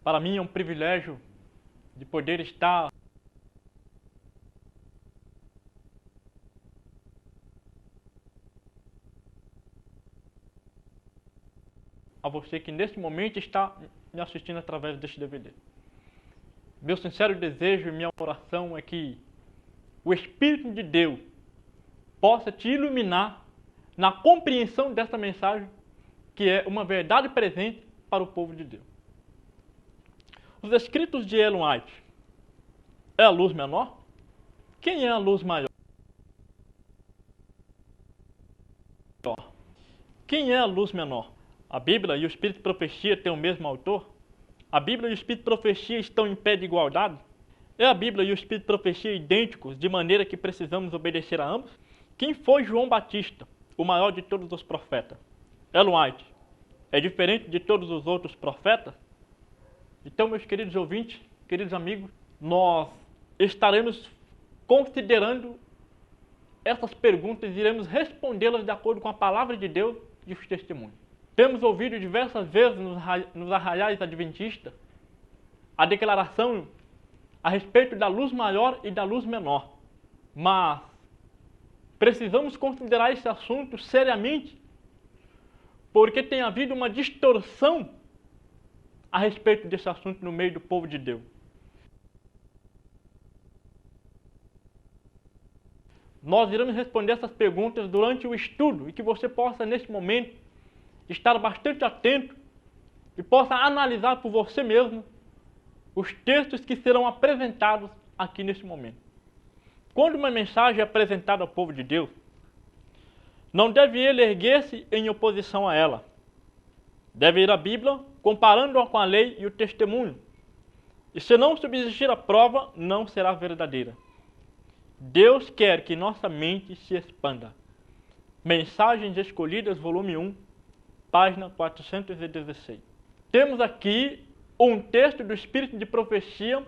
Para mim é um privilégio de poder estar a você que neste momento está me assistindo através deste DVD. Meu sincero desejo e minha oração é que o Espírito de Deus possa te iluminar na compreensão dessa mensagem, que é uma verdade presente para o povo de Deus. Os escritos de Ellen White é a luz menor? Quem é a luz maior? Quem é a luz menor? A Bíblia e o Espírito de Profecia têm o mesmo autor? A Bíblia e o Espírito de Profecia estão em pé de igualdade? É a Bíblia e o Espírito de Profecia idênticos, de maneira que precisamos obedecer a ambos? Quem foi João Batista, o maior de todos os profetas? Ellen White é diferente de todos os outros profetas? Então, meus queridos ouvintes, queridos amigos, nós estaremos considerando essas perguntas e iremos respondê-las de acordo com a palavra de Deus e os testemunhos. Temos ouvido diversas vezes nos arraiais adventistas a declaração a respeito da luz maior e da luz menor. Mas precisamos considerar esse assunto seriamente, porque tem havido uma distorção a respeito desse assunto no meio do povo de Deus. Nós iremos responder essas perguntas durante o estudo e que você possa, neste momento, estar bastante atento e possa analisar por você mesmo os textos que serão apresentados aqui neste momento. Quando uma mensagem é apresentada ao povo de Deus, não deve ele erguer-se em oposição a ela. Deve ir à Bíblia, comparando-a com a lei e o testemunho. E se não subsistir a prova, não será verdadeira. Deus quer que nossa mente se expanda. Mensagens Escolhidas, volume 1, página 416. Temos aqui um texto do Espírito de Profecia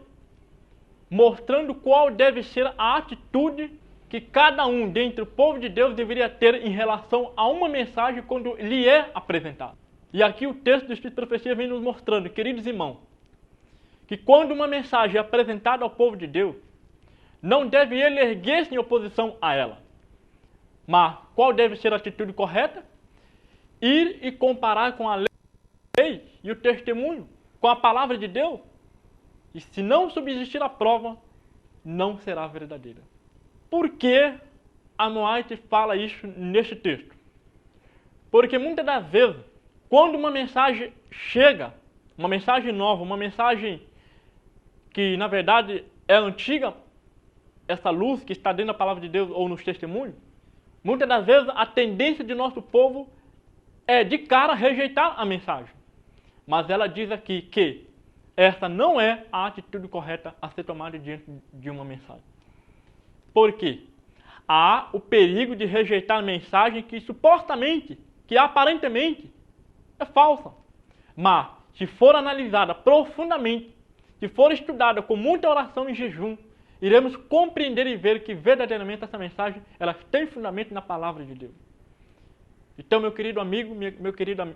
mostrando qual deve ser a atitude que cada um dentre o povo de Deus deveria ter em relação a uma mensagem quando lhe é apresentada. E aqui o texto do Espírito de Profecia vem nos mostrando, queridos irmãos, que quando uma mensagem é apresentada ao povo de Deus, não deve ele erguer-se em oposição a ela. Mas qual deve ser a atitude correta? Ir e comparar com a lei e o testemunho, com a palavra de Deus. E se não subsistir a prova, não será verdadeira. Por que a White fala isso neste texto? Porque muitas das vezes, quando uma mensagem chega, uma mensagem nova, uma mensagem que na verdade é antiga, essa luz que está dentro da palavra de Deus ou nos testemunhos, muitas das vezes a tendência de nosso povo é de cara rejeitar a mensagem. Mas ela diz aqui que essa não é a atitude correta a ser tomada diante de uma mensagem. Por quê? Há o perigo de rejeitar a mensagem que supostamente, que aparentemente é falsa. Mas, se for analisada profundamente, se for estudada com muita oração e jejum, iremos compreender e ver que verdadeiramente essa mensagem ela tem fundamento na palavra de Deus. Então, meu querido amigo, meu querido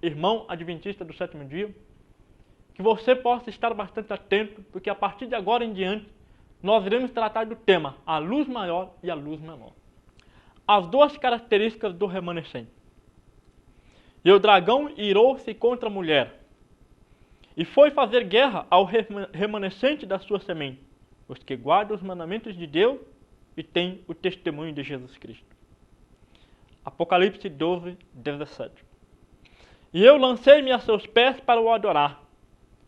irmão adventista do sétimo dia, que você possa estar bastante atento, porque a partir de agora em diante, nós iremos tratar do tema, a luz maior e a luz menor. As duas características do remanescente. E o dragão irou-se contra a mulher, e foi fazer guerra ao remanescente da sua semente, os que guardam os mandamentos de Deus e têm o testemunho de Jesus Cristo. Apocalipse 12, 17. E eu lancei-me a seus pés para o adorar.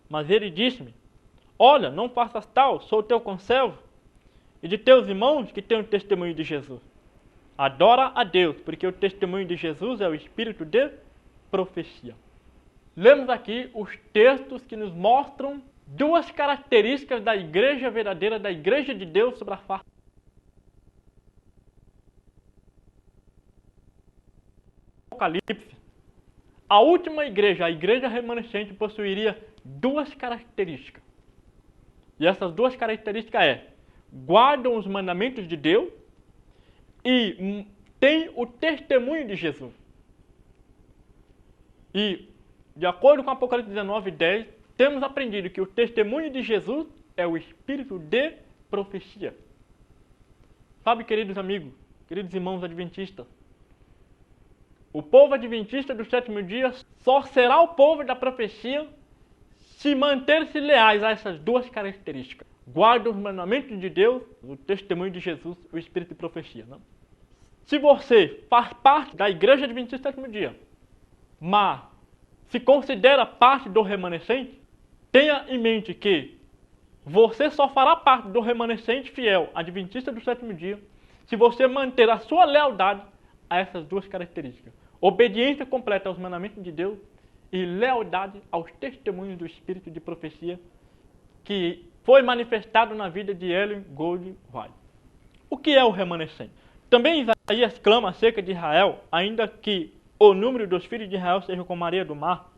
Mas ele disse-me, olha, não faças tal, sou teu conservo, e de teus irmãos que têm o testemunho de Jesus. Adora a Deus, porque o testemunho de Jesus é o espírito de profecia. Lemos aqui os textos que nos mostram duas características da igreja verdadeira, da igreja de Deus sobre a face. Apocalipse, a última igreja, a igreja remanescente, possuiria duas características. E essas duas características guardam os mandamentos de Deus e têm o testemunho de Jesus. E, de acordo com Apocalipse 19, 10, temos aprendido que o testemunho de Jesus é o espírito de profecia. Sabe, queridos amigos, queridos irmãos adventistas, o povo adventista do sétimo dia só será o povo da profecia se manter-se leais a essas duas características. Guarda os mandamentos de Deus, o testemunho de Jesus, o espírito de profecia. Não? Se você faz parte da igreja adventista do sétimo dia, mas se considera parte do remanescente, tenha em mente que você só fará parte do remanescente fiel adventista do sétimo dia se você manter a sua lealdade a essas duas características. Obediência completa aos mandamentos de Deus e lealdade aos testemunhos do espírito de profecia que foi manifestado na vida de Ellen Gold White. O que é o remanescente? Também Isaías clama acerca de Israel, ainda que o número dos filhos de Israel seja como a areia do mar,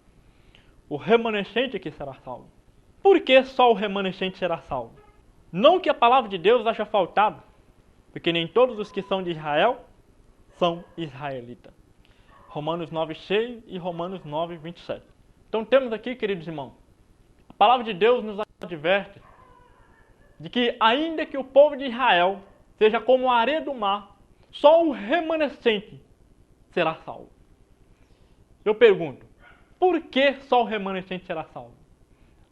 o remanescente é que será salvo. Por que só o remanescente será salvo? Não que a palavra de Deus haja faltado, porque nem todos os que são de Israel são israelitas. Romanos 9,6 e Romanos 9,27. Então temos aqui, queridos irmãos, a palavra de Deus nos adverte de que ainda que o povo de Israel seja como a areia do mar, só o remanescente será salvo. Eu pergunto, por que só o remanescente será salvo?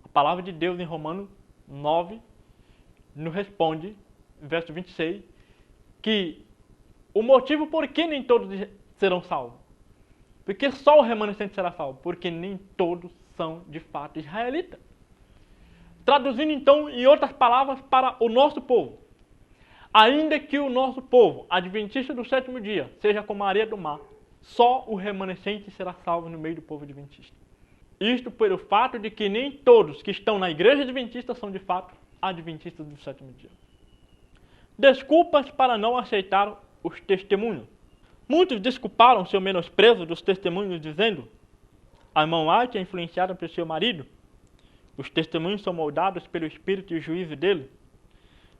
A palavra de Deus em Romanos 9 nos responde, verso 26, que o motivo por que nem todos serão salvos. Porque só o remanescente será salvo, porque nem todos são de fato israelitas. Traduzindo então em outras palavras para o nosso povo, ainda que o nosso povo, adventista do sétimo dia, seja como a areia do mar, só o remanescente será salvo no meio do povo adventista. Isto pelo fato de que nem todos que estão na igreja adventista são de fato adventistas do sétimo dia. Desculpas para não aceitar os testemunhos. Muitos desculparam seu menosprezo dos testemunhos dizendo: a irmã White é influenciada pelo seu marido. Os testemunhos são moldados pelo espírito e juízo dele.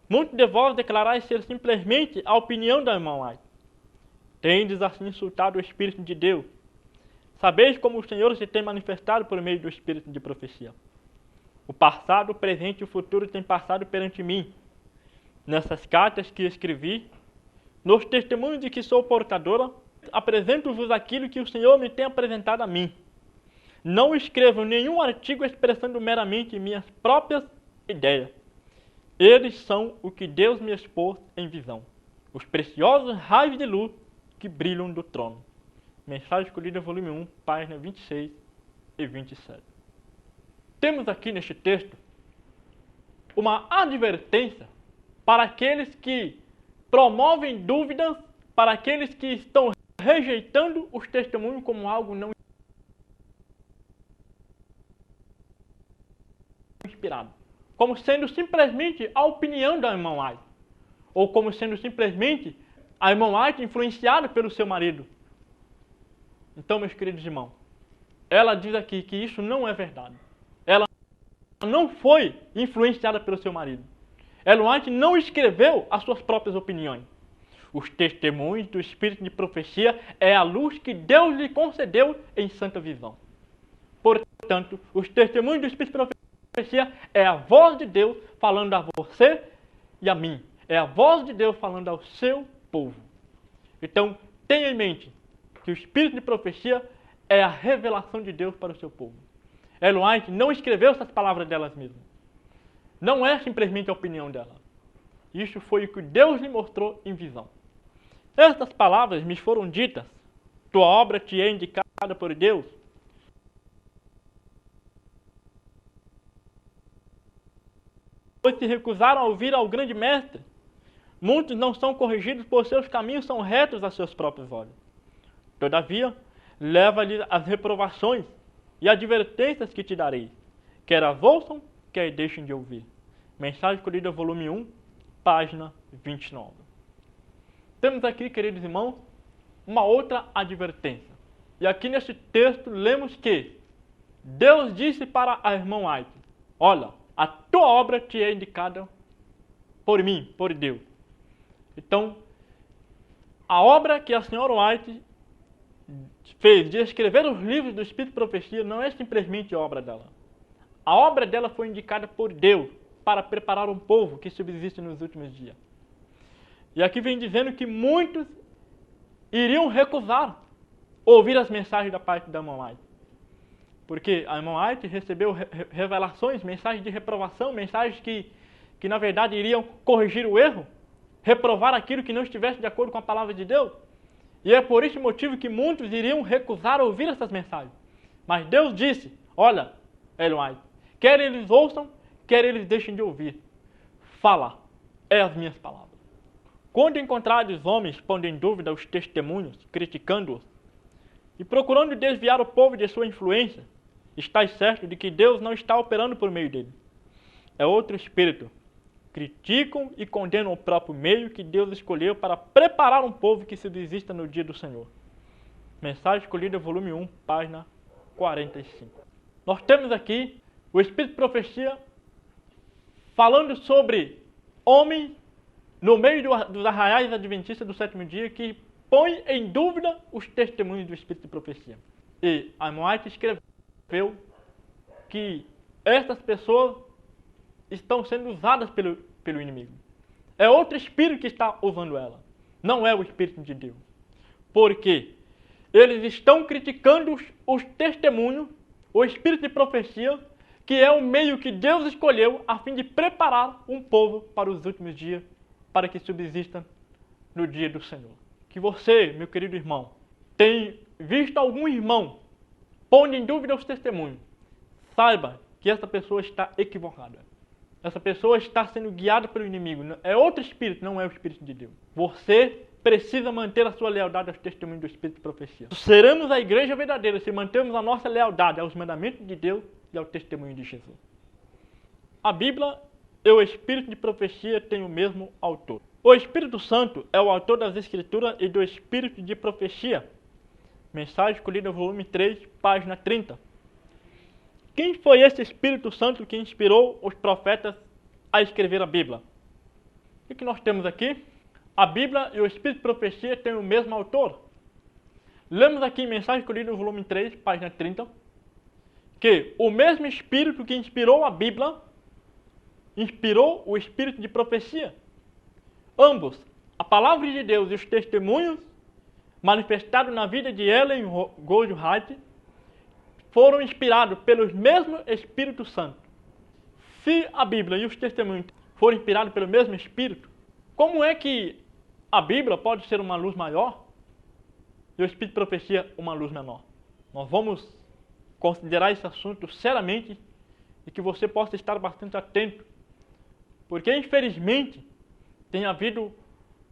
Muitos de vós declarais ser simplesmente a opinião da irmã White. Tendes assim insultado o Espírito de Deus. Sabeis como o Senhor se tem manifestado por meio do Espírito de profecia. O passado, o presente e o futuro têm passado perante mim. Nessas cartas que escrevi, nos testemunhos de que sou portadora, apresento-vos aquilo que o Senhor me tem apresentado a mim. Não escrevo nenhum artigo expressando meramente minhas próprias ideias. Eles são o que Deus me expôs em visão. Os preciosos raios de luz que brilham do trono. Mensagem escolhida, volume 1, página 26 e 27. Temos aqui neste texto uma advertência para aqueles que promovem dúvidas, para aqueles que estão rejeitando os testemunhos como algo não inspirado, como sendo simplesmente a opinião da irmã White, ou como sendo simplesmente a irmã White influenciada pelo seu marido. Então, meus queridos irmãos, ela diz aqui que isso não é verdade. Ela não foi influenciada pelo seu marido. Ellen White não escreveu as suas próprias opiniões. Os testemunhos do Espírito de profecia é a luz que Deus lhe concedeu em santa visão. Portanto, os testemunhos do Espírito de profecia é a voz de Deus falando a você e a mim. É a voz de Deus falando ao seu povo. Então, tenha em mente que o Espírito de profecia é a revelação de Deus para o seu povo. Ellen White não escreveu essas palavras delas mesmas. Não é simplesmente a opinião dela. Isso foi o que Deus lhe mostrou em visão. Estas palavras me foram ditas. Tua obra te é indicada por Deus. Pois se recusaram a ouvir ao grande mestre. Muitos não são corrigidos, por seus caminhos são retos a seus próprios olhos. Todavia, leva-lhe as reprovações e advertências que te darei, quer as ouçam, quer deixem de ouvir. Mensagem escolhida, volume 1, página 29. Temos aqui, queridos irmãos, uma outra advertência. E aqui nesse texto lemos que Deus disse para a irmã White: olha, a tua obra te é indicada por mim, por Deus. Então, a obra que a senhora White fez de escrever os livros do Espírito de Profecia não é simplesmente obra dela. A obra dela foi indicada por Deus para preparar um povo que subsiste nos últimos dias. E aqui vem dizendo que muitos iriam recusar ouvir as mensagens da parte da Ellen White. Porque a Ellen White recebeu revelações, mensagens de reprovação, mensagens que na verdade iriam corrigir o erro, reprovar aquilo que não estivesse de acordo com a palavra de Deus. E é por esse motivo que muitos iriam recusar ouvir essas mensagens. Mas Deus disse, olha, Ellen White, quer eles ouçam, quer eles deixem de ouvir. Fala, é as minhas palavras. Quando encontrares homens pondo em dúvida os testemunhos, criticando-os, e procurando desviar o povo de sua influência, estais certo de que Deus não está operando por meio dele. É outro espírito. Criticam e condenam o próprio meio que Deus escolheu para preparar um povo que se desista no dia do Senhor. Mensagem escolhida, volume 1, página 45. Nós temos aqui o Espírito de Profecia falando sobre homens no meio dos arraiais adventistas do sétimo dia que põe em dúvida os testemunhos do Espírito de Profecia. E a Ellen White escreveu que estas pessoas estão sendo usadas pelo inimigo. É outro espírito que está usando ela. Não é o Espírito de Deus. Porque eles estão criticando os testemunhos, o Espírito de Profecia, que é o meio que Deus escolheu a fim de preparar um povo para os últimos dias, para que subsista no dia do Senhor. Que você, meu querido irmão, tem visto algum irmão pondo em dúvida os testemunhos, saiba que essa pessoa está equivocada. Essa pessoa está sendo guiada pelo inimigo. É outro espírito, não é o Espírito de Deus. Você precisa manter a sua lealdade aos testemunhos do Espírito de Profecia. Seremos a igreja verdadeira se mantermos a nossa lealdade aos mandamentos de Deus e ao testemunho de Jesus. A Bíblia e o Espírito de Profecia têm o mesmo autor. O Espírito Santo é o autor das Escrituras e do Espírito de Profecia. Mensagem escolhida no volume 3, página 30. Quem foi esse Espírito Santo que inspirou os profetas a escrever a Bíblia? O que nós temos aqui? A Bíblia e o Espírito de Profecia têm o mesmo autor. Lemos aqui em Mensagem escolhida no volume 3, página 30, que o mesmo Espírito que inspirou a Bíblia inspirou o Espírito de Profecia. Ambos, a palavra de Deus e os testemunhos manifestados na vida de Ellen White, foram inspirados pelos mesmos Espírito Santo. Se a Bíblia e os testemunhos foram inspirados pelo mesmo Espírito, como é que a Bíblia pode ser uma luz maior e o Espírito de Profecia uma luz menor? Nós vamos considerar esse assunto seriamente e que você possa estar bastante atento, porque infelizmente tem havido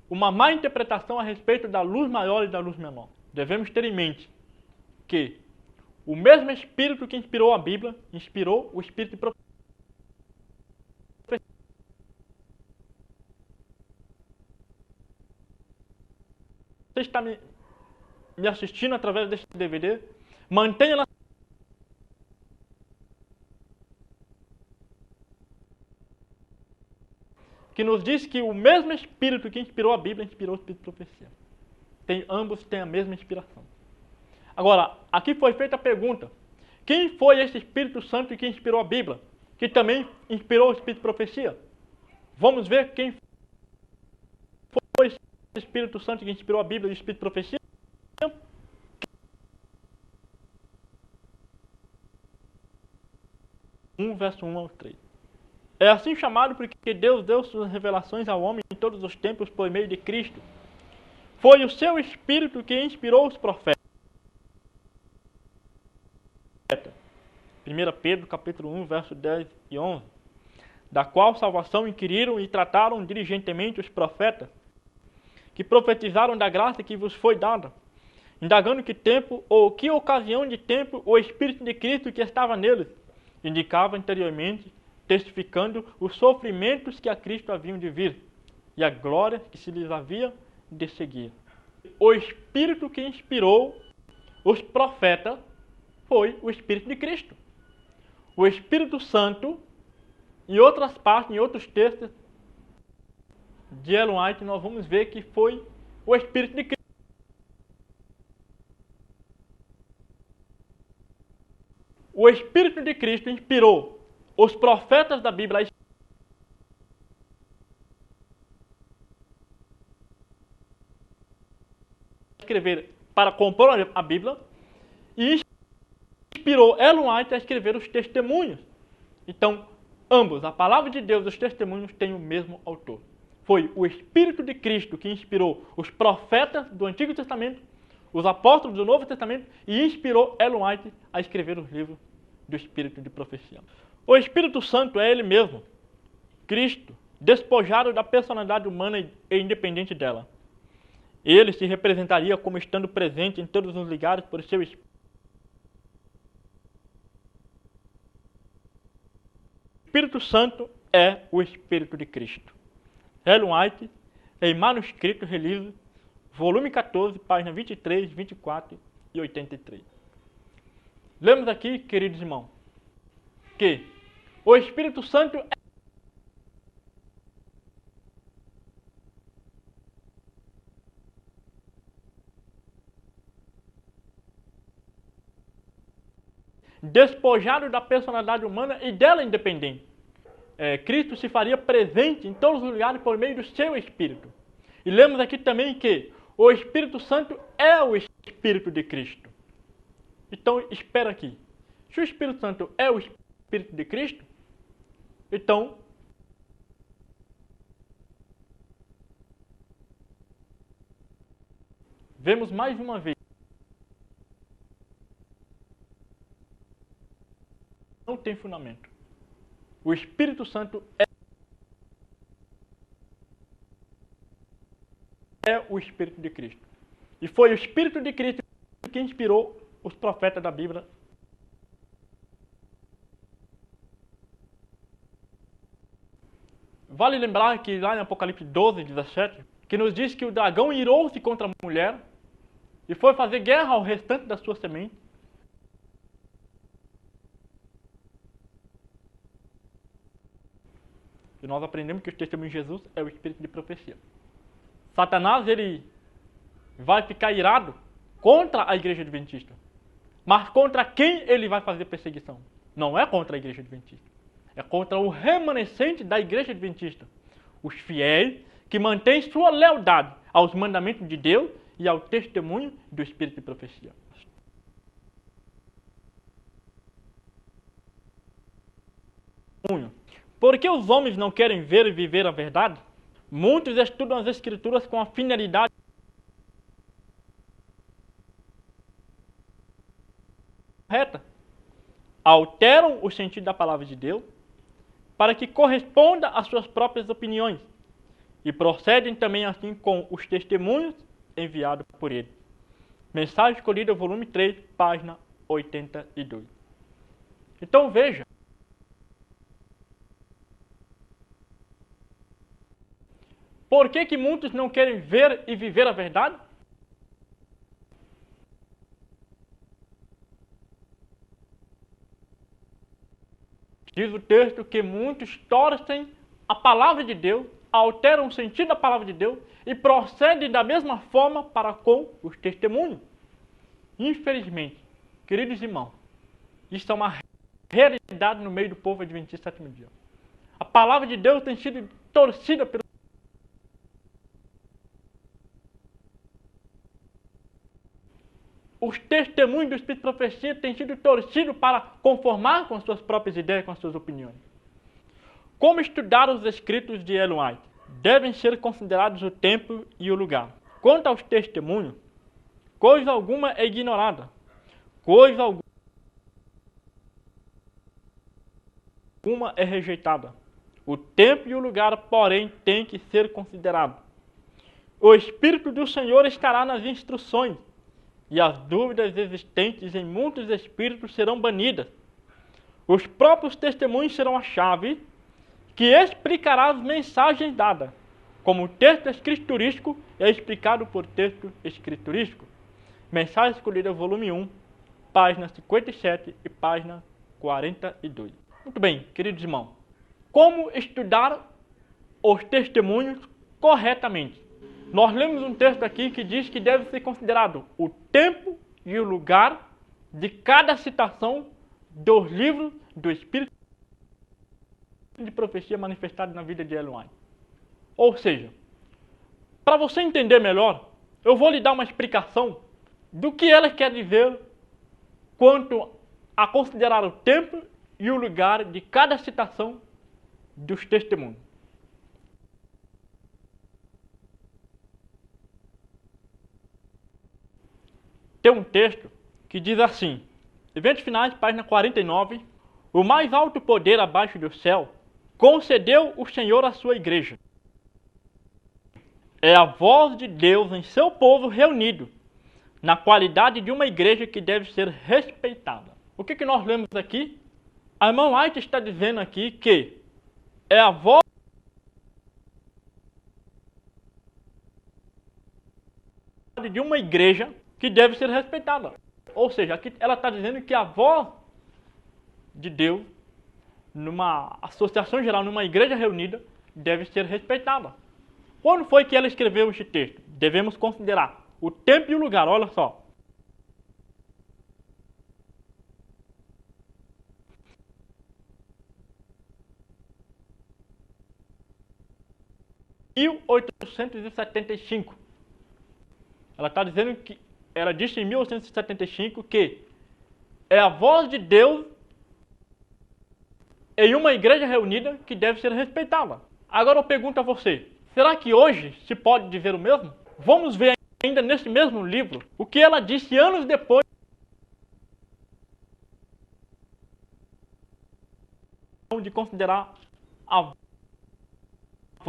uma má interpretação a respeito da luz maior e da luz menor. Devemos ter em mente que o mesmo Espírito que inspirou a Bíblia, inspirou o Espírito de Profecia. Você está me assistindo através deste DVD? Mantenha lá. Que nos diz que o mesmo Espírito que inspirou a Bíblia, inspirou o Espírito de Profecia. Ambos têm a mesma inspiração. Agora, aqui foi feita a pergunta: quem foi esse Espírito Santo que inspirou a Bíblia, que também inspirou o Espírito de Profecia? Vamos ver quem foi esse Espírito Santo que inspirou a Bíblia e o Espírito de Profecia? Verso 1 ao 3. É assim chamado porque Deus deu suas revelações ao homem em todos os tempos por meio de Cristo. Foi o seu Espírito que inspirou os profetas. 1 Pedro capítulo 1, verso 10 e 11. Da qual salvação inquiriram e trataram diligentemente os profetas, que profetizaram da graça que vos foi dada, indagando que tempo ou que ocasião de tempo o Espírito de Cristo que estava neles indicava anteriormente, testificando os sofrimentos que a Cristo haviam de vir e a glória que se lhes havia de seguir. O Espírito que inspirou os profetas foi o Espírito de Cristo. O Espírito Santo, em outras partes, em outros textos de Ellen White, nós vamos ver que foi o Espírito de Cristo. O Espírito de Cristo inspirou os profetas da Bíblia escrever para compor a Bíblia e inspirou Ellen White a escrever os testemunhos. Então, ambos, a palavra de Deus e os testemunhos, têm o mesmo autor. Foi o Espírito de Cristo que inspirou os profetas do Antigo Testamento, os apóstolos do Novo Testamento e inspirou Ellen White a escrever os livros do Espírito de Profecia. O Espírito Santo é ele mesmo, Cristo, despojado da personalidade humana e independente dela. Ele se representaria como estando presente em todos os lugares por seu Espírito. O Espírito Santo é o Espírito de Cristo. Ellen White, em manuscrito Release, volume 14, página 23, 24 e 83. Lemos aqui, queridos irmãos, que o Espírito Santo despojado da personalidade humana e dela independente. Cristo se faria presente em todos os lugares por meio do seu Espírito. E lemos aqui também que o Espírito Santo é o Espírito de Cristo. Então, espera aqui. Se o Espírito Santo é o Espírito de Cristo, então vemos mais uma vez. Não tem fundamento. O Espírito Santo é o Espírito de Cristo. E foi o Espírito de Cristo que inspirou os profetas da Bíblia. Vale lembrar que lá em Apocalipse 12, 17, que nos diz que o dragão irou-se contra a mulher e foi fazer guerra ao restante da sua semente. E nós aprendemos que o testemunho de Jesus é o Espírito de profecia. Satanás, ele vai ficar irado contra a igreja adventista. Mas contra quem ele vai fazer perseguição? Não é contra a igreja adventista. É contra o remanescente da igreja adventista. Os fiéis que mantêm sua lealdade aos mandamentos de Deus e ao testemunho do Espírito de profecia. Por que os homens não querem ver e viver a verdade? Muitos estudam as Escrituras com a finalidade correta. Alteram o sentido da palavra de Deus para que corresponda às suas próprias opiniões e procedem também assim com os testemunhos enviados por ele. Mensagem escolhida, volume 3, página 82. Então veja. Por que muitos não querem ver e viver a verdade? Diz o texto que muitos torcem a palavra de Deus, alteram o sentido da palavra de Deus e procedem da mesma forma para com os testemunhos. Infelizmente, queridos irmãos, isso é uma realidade no meio do povo adventista sétimo dia. A palavra de Deus tem sido torcida pelo os testemunhos do Espírito de Profecia têm sido torcidos para conformar com as suas próprias ideias, com as suas opiniões. Como estudar os escritos de Ellen White? Devem ser considerados o tempo e o lugar. Quanto aos testemunhos, coisa alguma é ignorada. Coisa alguma é rejeitada. O tempo e o lugar, porém, têm que ser considerados. O Espírito do Senhor estará nas instruções, e as dúvidas existentes em muitos espíritos serão banidas. Os próprios testemunhos serão a chave que explicará as mensagens dadas, como o texto escriturístico é explicado por texto escriturístico. Mensagem escolhida, volume 1, página 57 e página 42. Muito bem, queridos irmãos. Como estudar os testemunhos corretamente? Nós lemos um texto aqui que diz que deve ser considerado o tempo e o lugar de cada citação dos livros do Espírito de profecia manifestado na vida de Ellen White. Ou seja, para você entender melhor, eu vou lhe dar uma explicação do que ela quer dizer quanto a considerar o tempo e o lugar de cada citação dos testemunhos. Tem um texto que diz assim, Eventos Finais, página 49, o mais alto poder abaixo do céu concedeu o Senhor à sua igreja. É a voz de Deus em seu povo reunido, na qualidade de uma igreja que deve ser respeitada. O que nós lemos aqui? A irmã White está dizendo aqui que é a voz de uma igreja que deve ser respeitada. Ou seja, aqui ela está dizendo que a voz de Deus, numa associação geral, numa igreja reunida, deve ser respeitada. Quando foi que ela escreveu este texto? Devemos considerar o tempo e o lugar, olha só. Em 1875. Ela está dizendo que ela disse em 1875 que é a voz de Deus em uma igreja reunida que deve ser respeitada. Agora eu pergunto a você, será que hoje se pode dizer o mesmo? Vamos ver ainda nesse mesmo livro o que ela disse anos depois de considerar a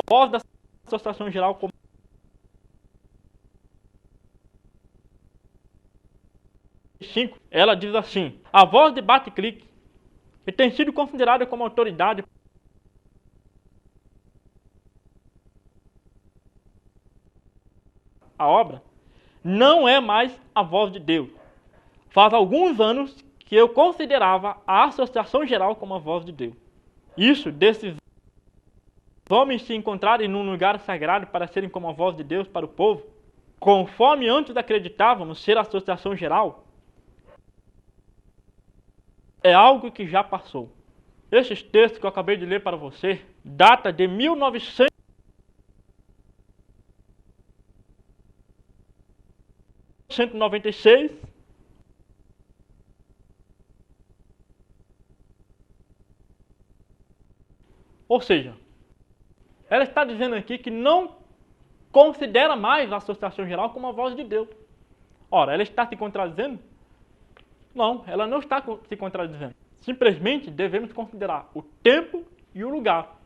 voz da Associação Geral como ela diz assim, a voz de Batclick, que tem sido considerada como autoridade a obra, não é mais a voz de Deus. Faz alguns anos que eu considerava a Associação Geral como a voz de Deus. Isso, desses homens se encontrarem num lugar sagrado para serem como a voz de Deus para o povo, conforme antes acreditávamos ser a Associação Geral, é algo que já passou. Esses textos que eu acabei de ler para você data de 1996. Ou seja, ela está dizendo aqui que não considera mais a Associação Geral como a voz de Deus. Ora, ela está se contradizendo? Não, ela não está se contradizendo. Simplesmente devemos considerar o tempo e o lugar.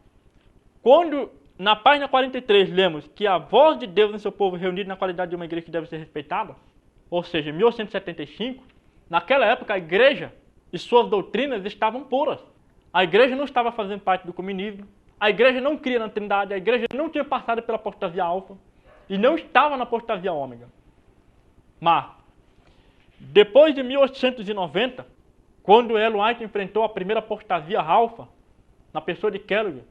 Quando na página 43 lemos que a voz de Deus em seu povo reunido na qualidade de uma igreja que deve ser respeitada, ou seja, em 1875, naquela época a igreja e suas doutrinas estavam puras. A igreja não estava fazendo parte do comunismo, a igreja não cria na Trindade, a igreja não tinha passado pela apostasia alfa e não estava na apostasia ômega. Mas depois de 1890, quando Ellen White enfrentou a primeira apostasia alfa, na pessoa de Kellogg,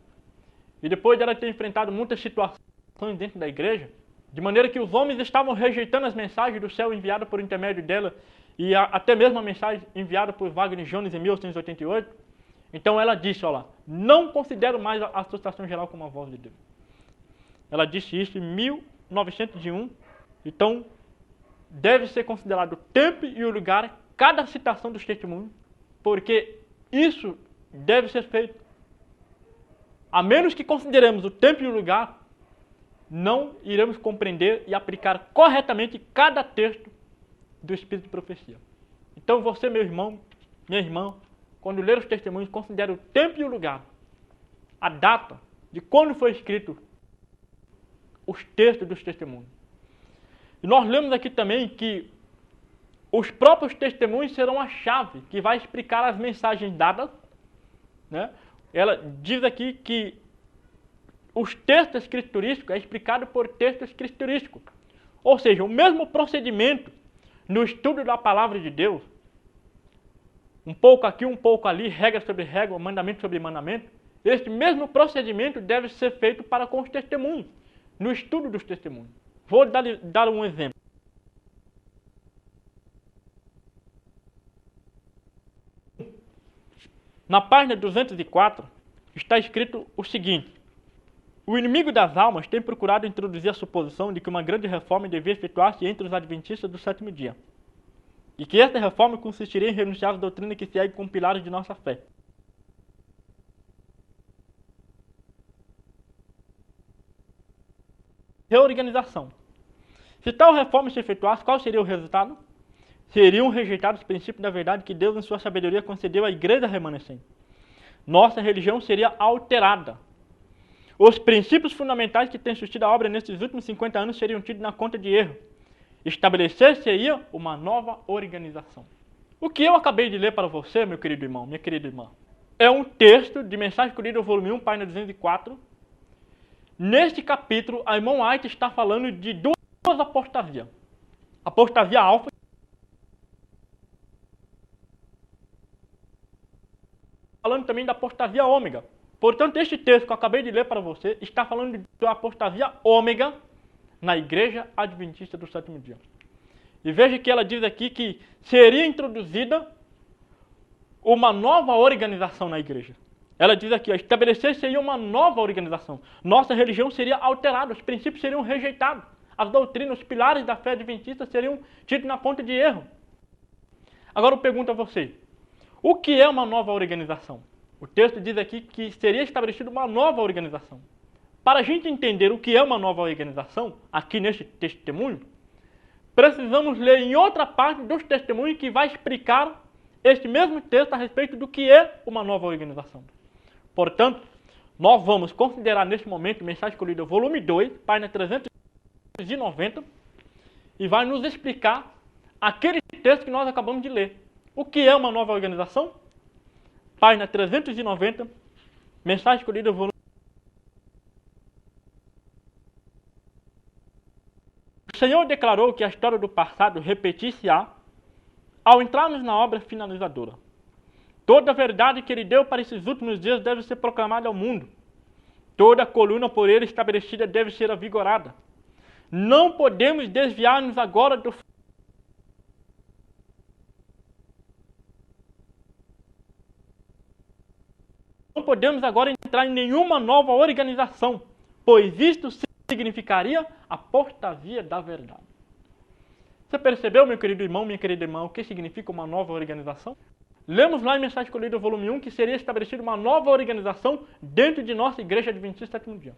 e depois de ela ter enfrentado muitas situações dentro da igreja, de maneira que os homens estavam rejeitando as mensagens do céu enviadas por intermédio dela, e até mesmo a mensagem enviada por Wagner Jones em 1888, então ela disse, olha, não considero mais a Associação Geral como a voz de Deus. Ela disse isso em 1901, então deve ser considerado o tempo e o lugar, cada citação dos testemunhos, porque isso deve ser feito. A menos que consideremos o tempo e o lugar, não iremos compreender e aplicar corretamente cada texto do Espírito de Profecia. Então você, meu irmão, minha irmã, quando ler os testemunhos, considere o tempo e o lugar, a data de quando foi escrito os textos dos testemunhos. E nós lemos aqui também que os próprios testemunhos serão a chave que vai explicar as mensagens dadas, né? Ela diz aqui que os textos escriturísticos é explicado por texto escriturístico. Ou seja, o mesmo procedimento no estudo da palavra de Deus, um pouco aqui, um pouco ali, regra sobre regra, mandamento sobre mandamento, este mesmo procedimento deve ser feito para com os testemunhos, no estudo dos testemunhos. Vou dar um exemplo. Na página 204, está escrito o seguinte: o inimigo das almas tem procurado introduzir a suposição de que uma grande reforma devia efetuar-se entre os adventistas do sétimo dia, e que esta reforma consistiria em renunciar às doutrinas que seguem como pilares de nossa fé. Reorganização. Se tal reforma se efetuasse, qual seria o resultado? Seriam rejeitados os princípios da verdade que Deus, em sua sabedoria, concedeu à igreja remanescente. Nossa religião seria alterada. Os princípios fundamentais que têm sustido a obra nesses últimos 50 anos seriam tidos na conta de erro. Estabelecer-se-ia uma nova organização. O que eu acabei de ler para você, meu querido irmão, minha querida irmã, é um texto de Mensagem Escolhida, volume 1, página 204. Neste capítulo, a irmã White está falando de duas apostasias. Apostasia alfa, falando também da apostasia ômega. Portanto, este texto que eu acabei de ler para você está falando da apostasia ômega na Igreja Adventista do Sétimo Dia. E veja que ela diz aqui que seria introduzida uma nova organização na igreja. Ela diz aqui, estabelecer-se-ia uma nova organização. Nossa religião seria alterada, os princípios seriam rejeitados. As doutrinas, os pilares da fé adventista seriam tidos na conta de erro. Agora eu pergunto a você, o que é uma nova organização? O texto diz aqui que seria estabelecida uma nova organização. Para a gente entender o que é uma nova organização, aqui neste testemunho, precisamos ler em outra parte dos testemunhos que vai explicar este mesmo texto a respeito do que é uma nova organização. Portanto, nós vamos considerar neste momento Mensagem Escolhida, volume 2, página 390, e vai nos explicar aquele texto que nós acabamos de ler. O que é uma nova organização? Página 390, Mensagem Escolhida, volume. O Senhor declarou que a história do passado repetir-se-á ao entrarmos na obra finalizadora. Toda a verdade que Ele deu para esses últimos dias deve ser proclamada ao mundo. Toda a coluna por Ele estabelecida deve ser avigorada. Não podemos desviar-nos agora do Não podemos agora entrar em nenhuma nova organização, pois isto significaria a apostasia da verdade. Você percebeu, meu querido irmão, minha querida irmã, o que significa uma nova organização? Lemos lá em Mensagem Escolhida, volume 1, que seria estabelecida uma nova organização dentro de nossa Igreja Adventista do Sétimo Dia.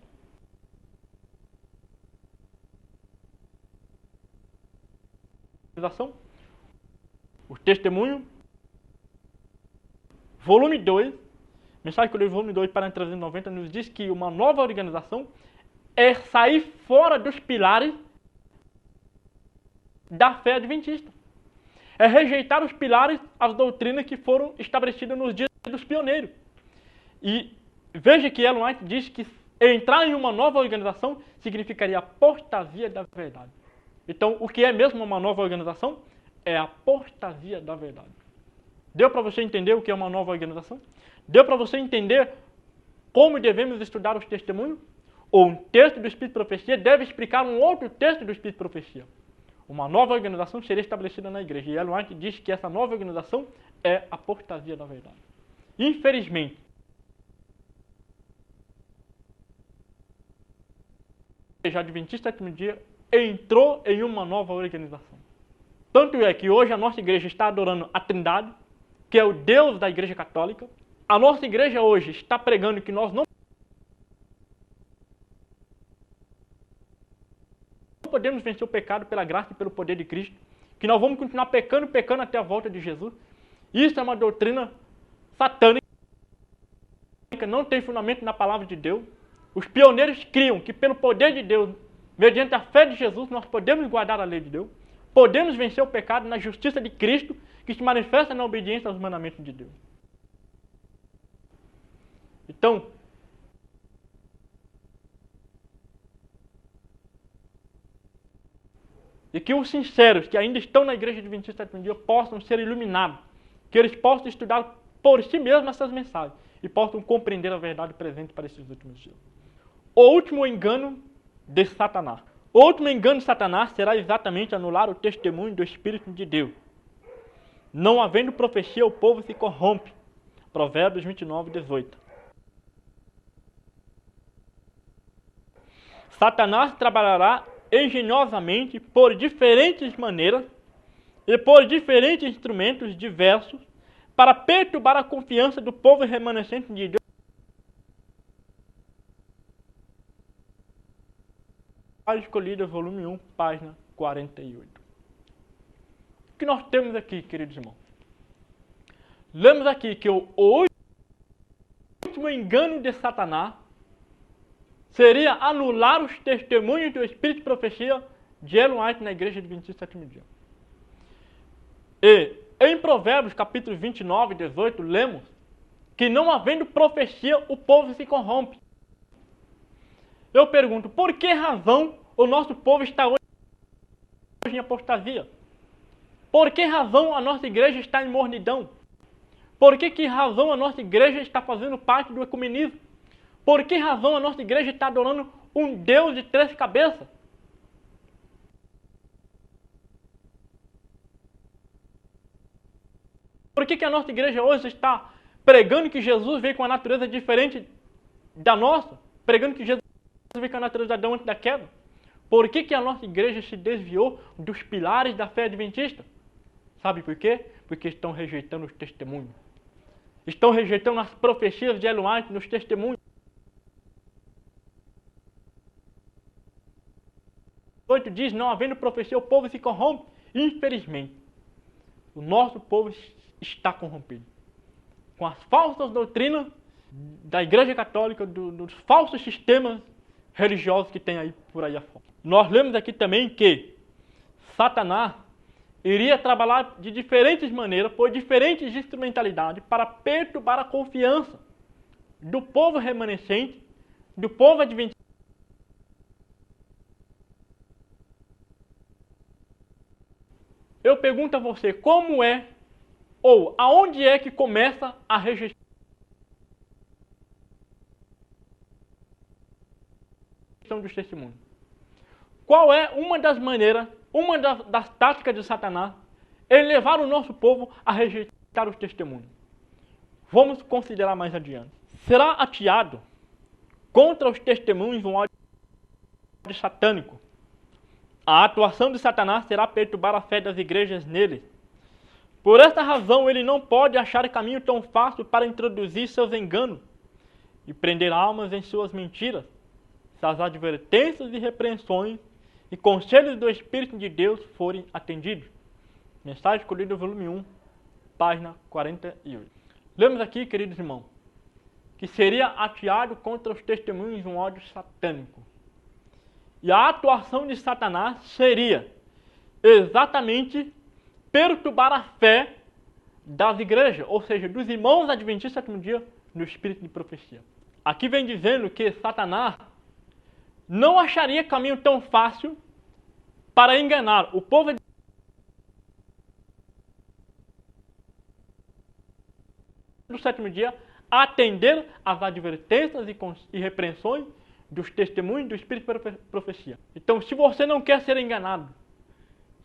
O testemunho, volume 2, Mensagem Escolhida, volume 2, página 390, nos diz que uma nova organização é sair fora dos pilares da fé adventista. É rejeitar os pilares, as doutrinas que foram estabelecidas nos dias dos pioneiros. E veja que Ellen White diz que entrar em uma nova organização significaria apostasia da verdade. Então, o que é mesmo uma nova organização? É a apostasia da verdade. Deu para você entender o que é uma nova organização? Deu para você entender como devemos estudar os testemunhos? Ou um texto do Espírito de Profecia deve explicar um outro texto do Espírito de Profecia. Uma nova organização seria estabelecida na igreja. E Ellen White diz que essa nova organização é a apostasia da verdade. Infelizmente, a Igreja Adventista do Sétimo Dia entrou em uma nova organização. Tanto é que hoje a nossa igreja está adorando a Trindade, que é o Deus da Igreja Católica. A nossa igreja hoje está pregando que nós não podemos vencer o pecado pela graça e pelo poder de Cristo, que nós vamos continuar pecando até a volta de Jesus. Isso é uma doutrina satânica, não tem fundamento na palavra de Deus. Os pioneiros criam que pelo poder de Deus, mediante a fé de Jesus, nós podemos guardar a lei de Deus, podemos vencer o pecado na justiça de Cristo, que se manifesta na obediência aos mandamentos de Deus. Então, e que os sinceros que ainda estão na Igreja Adventista do Sétimo Dia possam ser iluminados, que eles possam estudar por si mesmos essas mensagens e possam compreender a verdade presente para esses últimos dias. O último engano de Satanás. O último engano de Satanás será exatamente anular o testemunho do Espírito de Deus. Não havendo profecia, o povo se corrompe. Provérbios 29, 18. Satanás trabalhará engenhosamente por diferentes maneiras e por diferentes instrumentos diversos para perturbar a confiança do povo remanescente de Deus. A Escolhida, volume 1, página 48. O que nós temos aqui, queridos irmãos? Lemos aqui que o último engano de Satanás seria anular os testemunhos do Espírito de Profecia de Ellen White na Igreja Adventista do Sétimo Dia. E em Provérbios, capítulo 29, 18, lemos que não havendo profecia, o povo se corrompe. Eu pergunto, por que razão o nosso povo está hoje em apostasia? Por que razão a nossa igreja está em mornidão? Por que razão a nossa igreja está fazendo parte do ecumenismo? Por que razão a nossa igreja está adorando um Deus de 3 cabeças? Por que a nossa igreja hoje está pregando que Jesus veio com a natureza diferente da nossa? Pregando que Jesus veio com a natureza de Adão antes da queda? Por que a nossa igreja se desviou dos pilares da fé adventista? Sabe por quê? Porque estão rejeitando os testemunhos. Estão rejeitando as profecias de Ellen White nos testemunhos. 8 diz, não havendo profecia, o povo se corrompe. Infelizmente, o nosso povo está corrompido. Com as falsas doutrinas da Igreja Católica, dos falsos sistemas religiosos que tem aí por aí afora. Nós lemos aqui também que Satanás iria trabalhar de diferentes maneiras, por diferentes instrumentalidades, para perturbar a confiança do povo remanescente, do povo adventista. Eu pergunto a você, como é, ou aonde é que começa a rejeição dos testemunhos? Qual é uma das maneiras, uma das táticas de Satanás, em levar o nosso povo a rejeitar os testemunhos? Vamos considerar mais adiante. Será ateado contra os testemunhos um ódio satânico. A atuação de Satanás será perturbar a fé das igrejas nele. Por esta razão, ele não pode achar caminho tão fácil para introduzir seus enganos e prender almas em suas mentiras, se as advertências e repreensões e conselhos do Espírito de Deus forem atendidos. Mensagem Escolhida, volume 1, página 48. Lemos aqui, queridos irmãos, que seria ateado contra os testemunhos um ódio satânico. E a atuação de Satanás seria exatamente perturbar a fé das igrejas, ou seja, dos irmãos adventistas do sétimo dia no espírito de profecia. Aqui vem dizendo que Satanás não acharia caminho tão fácil para enganar o povo do sétimo dia a atender às advertências e repreensões dos testemunhos do espírito de profecia. Então, se você não quer ser enganado,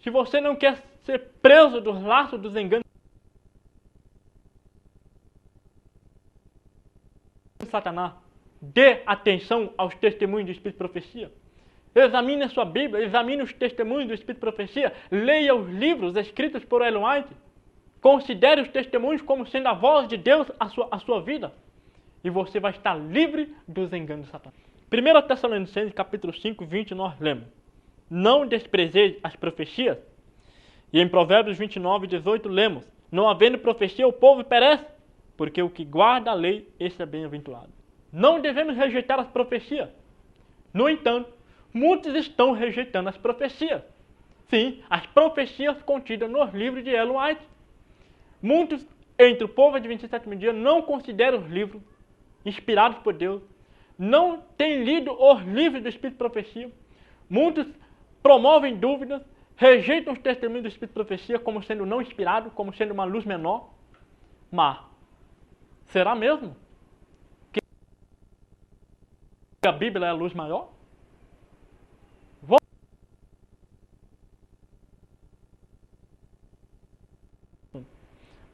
se você não quer ser preso dos laços dos enganos de Satanás, dê atenção aos testemunhos do espírito de profecia. Examine a sua Bíblia, examine os testemunhos do espírito de profecia, leia os livros escritos por Ellen White, considere os testemunhos como sendo a voz de Deus à sua vida, e você vai estar livre dos enganos de Satanás. 1 Tessalonicenses, capítulo 5, 20, nós lemos: não desprezeis as profecias. E em Provérbios 29, 18, lemos: não havendo profecia, o povo perece, porque o que guarda a lei, esse é bem-aventurado. Não devemos rejeitar as profecias. No entanto, muitos estão rejeitando as profecias. Sim, as profecias contidas nos livros de Ellen White. Muitos entre o povo adventista do sétimo dia não consideram os livros inspirados por Deus, não têm lido os livros do Espírito de Profecia. Muitos promovem dúvidas, rejeitam os testemunhos do Espírito de Profecia como sendo não inspirado, como sendo uma luz menor. Mas, será mesmo que a Bíblia é a luz maior?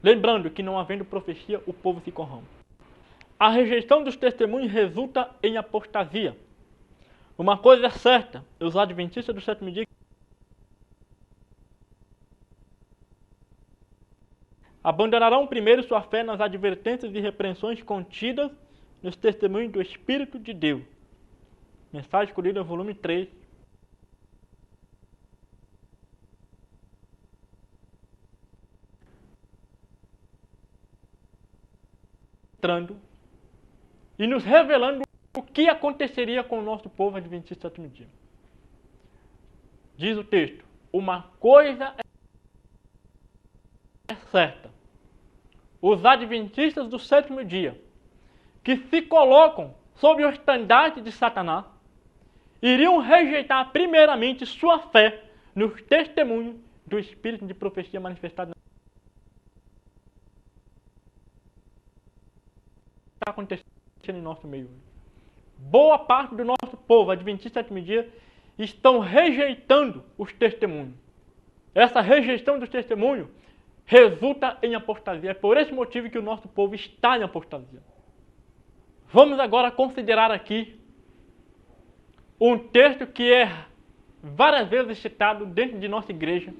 Lembrando que não havendo profecia, o povo se corrompe. A rejeição dos testemunhos resulta em apostasia. Uma coisa é certa, os adventistas do sétimo dia abandonarão primeiro sua fé nas advertências e repreensões contidas nos testemunhos do Espírito de Deus. Mensagem escolhida, volume 3. Entrando e nos revelando o que aconteceria com o nosso povo adventista do sétimo dia. Diz o texto: uma coisa é certa, os adventistas do sétimo dia, que se colocam sob o estandarte de Satanás, iriam rejeitar primeiramente sua fé nos testemunhos do Espírito de profecia manifestado. Está acontecendo em nosso meio. Boa parte do nosso povo adventista do sétimo dia estão rejeitando os testemunhos. Essa rejeição dos testemunhos resulta em apostasia. É por esse motivo que o nosso povo está em apostasia. Vamos agora considerar aqui um texto que é várias vezes citado dentro de nossa igreja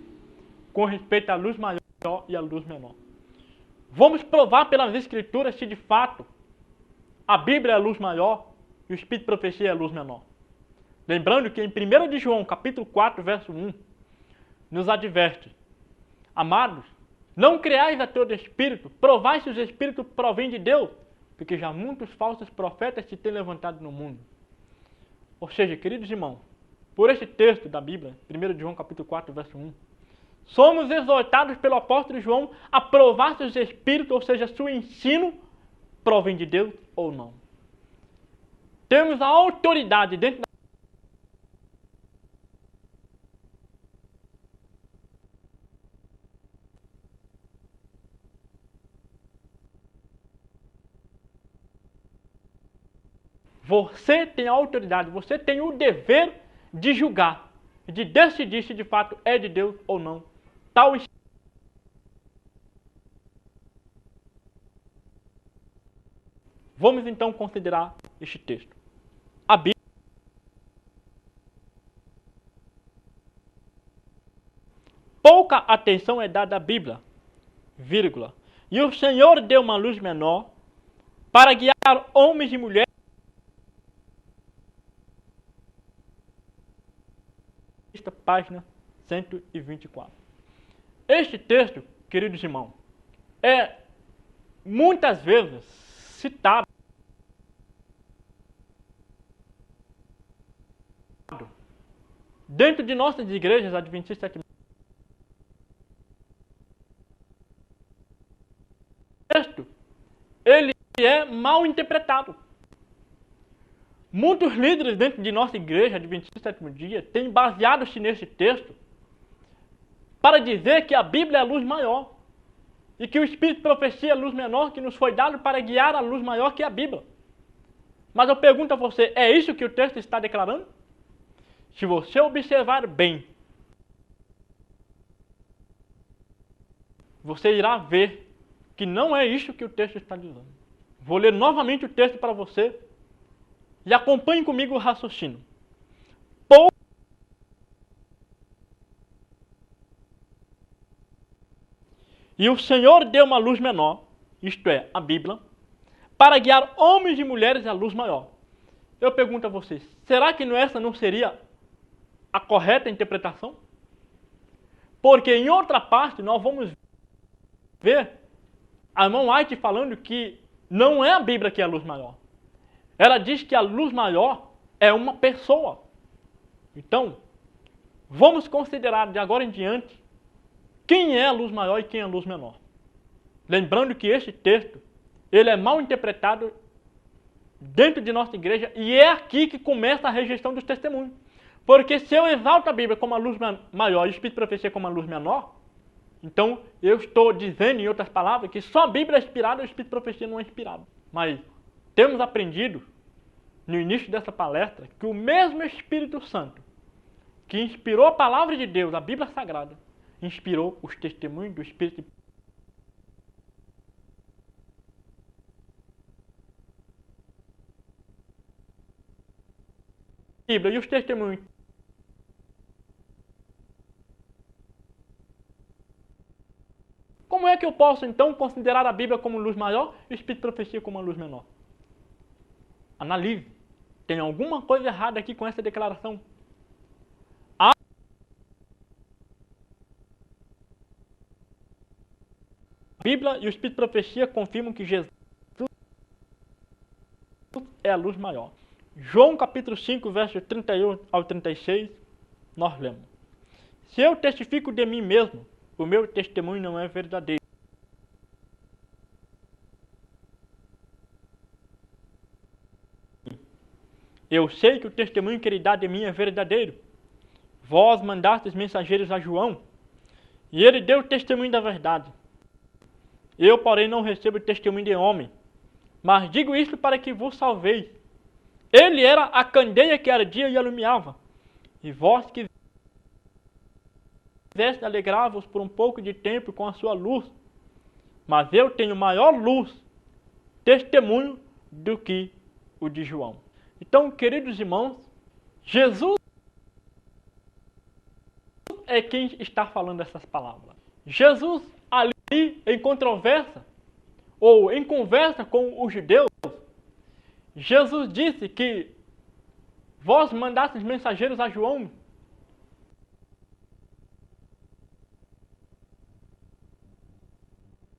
com respeito à luz maior e à luz menor. Vamos provar pelas escrituras se de fato a Bíblia é a luz maior e o Espírito de profecia é a luz menor. Lembrando que em 1 de João, capítulo 4, verso 1, nos adverte: amados, não creais a todo espírito, provai se os espíritos provêm de Deus, porque já muitos falsos profetas se têm levantado no mundo. Ou seja, queridos irmãos, por este texto da Bíblia, 1 de João, capítulo 4, verso 1, somos exortados pelo apóstolo João a provar se os espíritos, ou seja, se o ensino, provém de Deus ou não. Temos a autoridade dentro da Você tem a autoridade, você tem o dever de julgar, de decidir se de fato é de Deus ou não. Tal Vamos então considerar este texto. A Bíblia. Pouca atenção é dada à Bíblia, vírgula. E o Senhor deu uma luz menor para guiar homens e mulheres. Página 124. Este texto, queridos irmãos, é muitas vezes citado dentro de nossas igrejas adventistas. Texto, ele é mal interpretado. Muitos líderes dentro de nossa igreja adventista do sétimo dia têm baseado-se nesse texto para dizer que a Bíblia é a luz maior e que o Espírito de profecia é a luz menor que nos foi dado para guiar a luz maior que é a Bíblia. Mas eu pergunto a você, é isso que o texto está declarando? Se você observar bem, você irá ver que não é isso que o texto está dizendo. Vou ler novamente o texto para você e acompanhe comigo o raciocínio. E o Senhor deu uma luz menor, isto é, a Bíblia, para guiar homens e mulheres à luz maior. Eu pergunto a vocês, será que essa não seria a correta interpretação? Porque em outra parte nós vamos ver a irmã White falando que não é a Bíblia que é a luz maior. Ela diz que a luz maior é uma pessoa. Então, vamos considerar de agora em diante quem é a luz maior e quem é a luz menor. Lembrando que este texto, ele é mal interpretado dentro de nossa igreja e é aqui que começa a rejeição dos testemunhos. Porque se eu exalto a Bíblia como a luz maior e o Espírito de profecia como a luz menor, então eu estou dizendo, em outras palavras, que só a Bíblia é inspirada e o Espírito de profecia não é inspirado. Mas temos aprendido, no início dessa palestra, que o mesmo Espírito Santo que inspirou a palavra de Deus, a Bíblia Sagrada, inspirou os testemunhos do Espírito. Bíblia e os testemunhos. Como é que eu posso, então, considerar a Bíblia como luz maior e o Espírito de Profecia como uma luz menor? Analise. Tem alguma coisa errada aqui com essa declaração? A Bíblia e o Espírito de Profecia confirmam que Jesus é a luz maior. João capítulo 5, versos 31 ao 36, nós lemos: Se eu testifico de mim mesmo, o meu testemunho não é verdadeiro. Eu sei que o testemunho que ele dá de mim é verdadeiro. Vós mandastes mensageiros a João, e ele deu testemunho da verdade. Eu, porém, não recebo testemunho de homem, mas digo isto para que vos salveis. Ele era a candeia que ardia e alumiava, e vós quiseste alegrar-vos por um pouco de tempo com a sua luz. Mas eu tenho maior luz, testemunho, do que o de João. Então, queridos irmãos, Jesus é quem está falando essas palavras. Jesus, ali em controvérsia, ou em conversa com os judeus, Jesus disse que vós mandastes mensageiros a João,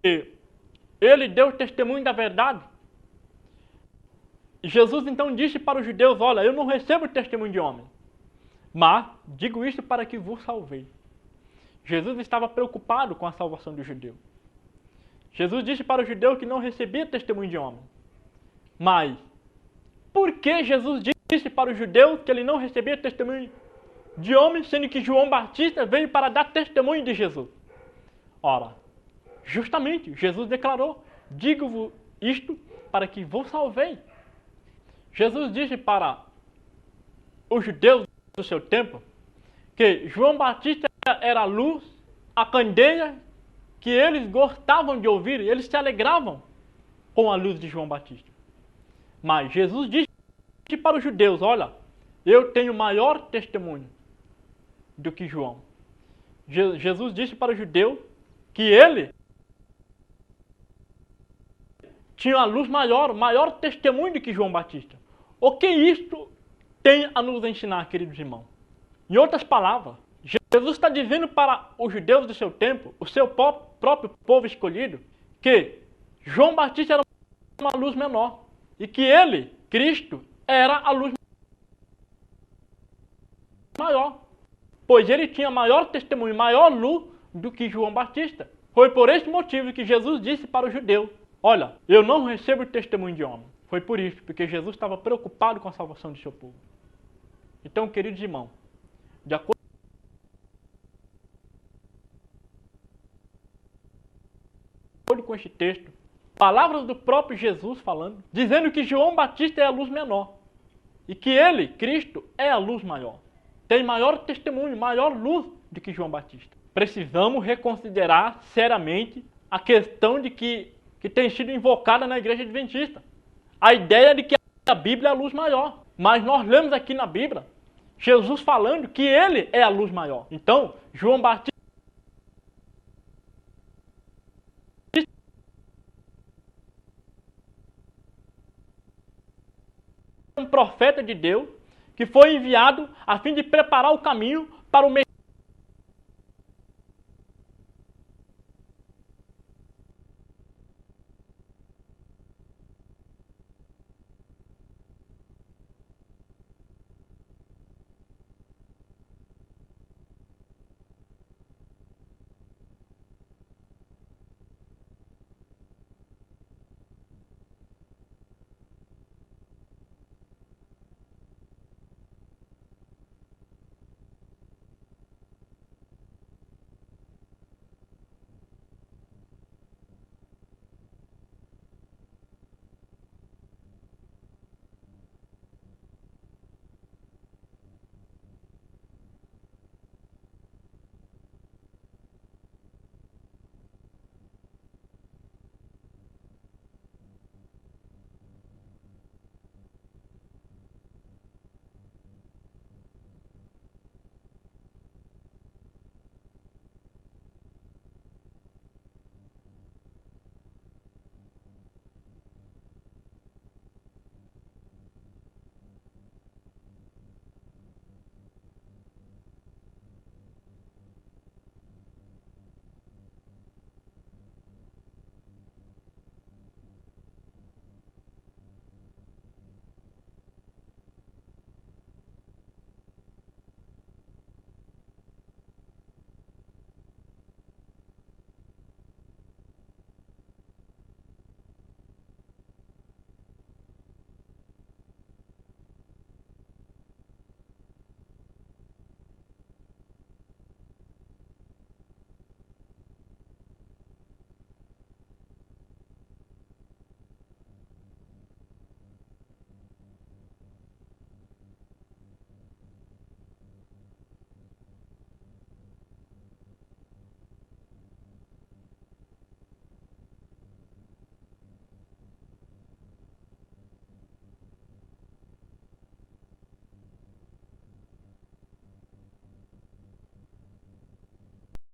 e ele deu testemunho da verdade. Jesus então disse para os judeus: olha, eu não recebo testemunho de homem, mas digo isto para que vos salvei. Jesus estava preocupado com a salvação do judeu. Jesus disse para os judeus que não recebia testemunho de homem. Mas por que Jesus disse para os judeus que ele não recebia testemunho de homem, sendo que João Batista veio para dar testemunho de Jesus? Ora, justamente, Jesus declarou: digo-vos isto para que vos salvei. Jesus disse para os judeus do seu tempo que João Batista era a luz, a candeia que eles gostavam de ouvir, eles se alegravam com a luz de João Batista. Mas Jesus disse para os judeus: olha, eu tenho maior testemunho do que João. Jesus disse para os judeus que ele tinha a luz maior, maior testemunho do que João Batista. O que isto tem a nos ensinar, queridos irmãos? Em outras palavras, Jesus está dizendo para os judeus do seu tempo, o seu próprio povo escolhido, que João Batista era uma luz menor e que ele, Cristo, era a luz maior, pois ele tinha maior testemunho, maior luz do que João Batista. Foi por este motivo que Jesus disse para os judeus: olha, eu não recebo testemunho de homem. Foi por isso, porque Jesus estava preocupado com a salvação de seu povo. Então, queridos irmãos, de acordo com este texto, palavras do próprio Jesus falando, dizendo que João Batista é a luz menor e que ele, Cristo, é a luz maior. Tem maior testemunho, maior luz do que João Batista. Precisamos reconsiderar seriamente a questão de que tem sido invocada na Igreja Adventista. A ideia de que a Bíblia é a luz maior. Mas nós lemos aqui na Bíblia Jesus falando que ele é a luz maior. Então, João Batista é um profeta de Deus que foi enviado a fim de preparar o caminho para o